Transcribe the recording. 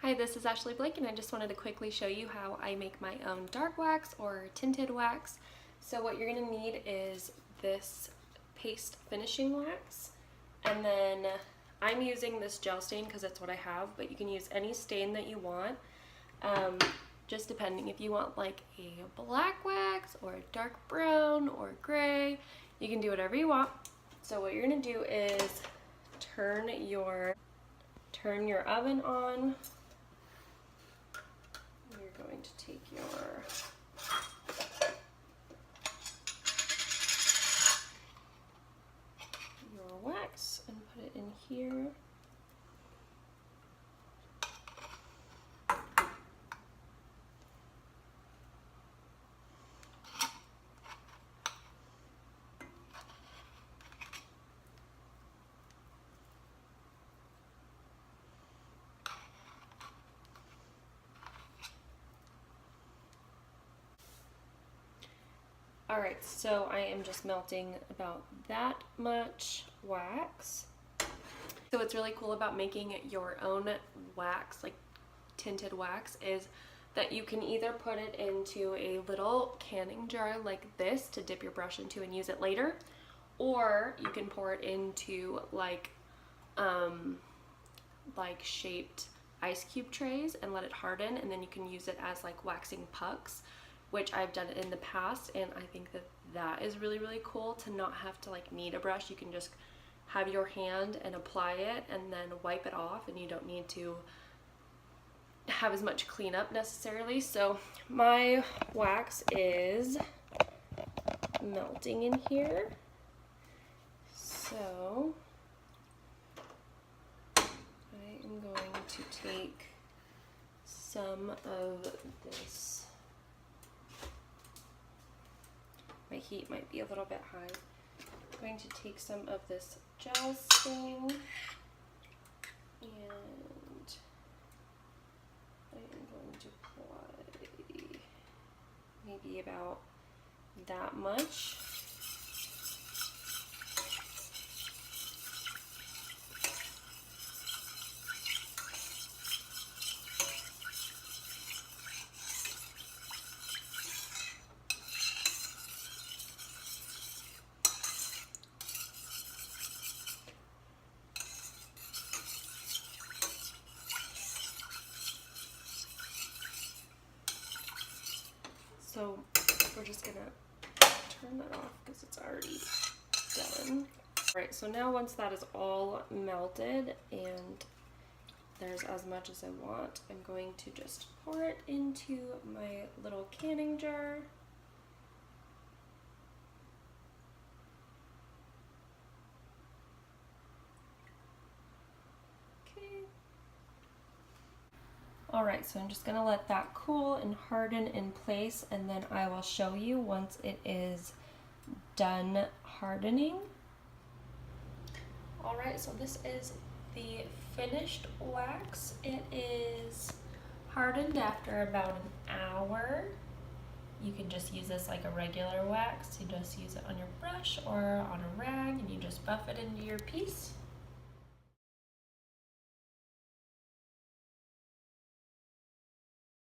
Hi, this is Ashley Blake and I just wanted to quickly show you how I make my own dark wax or tinted wax. So what you're going to need is this paste finishing wax, and then I'm using this gel stain because it's what I have, but you can use any stain that you want, just depending if you want like a black wax or a dark brown or gray. You can do whatever you want. So what you're going to do is turn your oven on. You're going to take your wax and put it in here. Alright, so I am just melting about that much wax. So what's really cool about making your own wax, like tinted wax, is that you can either put it into a little canning jar like this to dip your brush into and use it later, or you can pour it into like shaped ice cube trays and let it harden, and then you can use it as like waxing pucks, which I've done in the past, and I think that that is really, really cool to not have to like need a brush. You can just have your hand and apply it and then wipe it off, and you don't need to have as much cleanup necessarily. So my wax is melting in here. So I am going to take some of this. My heat might be a little bit high. I'm going to take some of this gel stain and I am going to apply maybe about that much. So we're just gonna turn that off because it's already done. Alright, so now once that is all melted and there's as much as I want, I'm going to just pour it into my little canning jar. Alright, so I'm just going to let that cool and harden in place, and then I will show you once it is done hardening. Alright, so this is the finished wax. It is hardened after about an hour. You can just use this like a regular wax. You just use it on your brush or on a rag and you just buff it into your piece.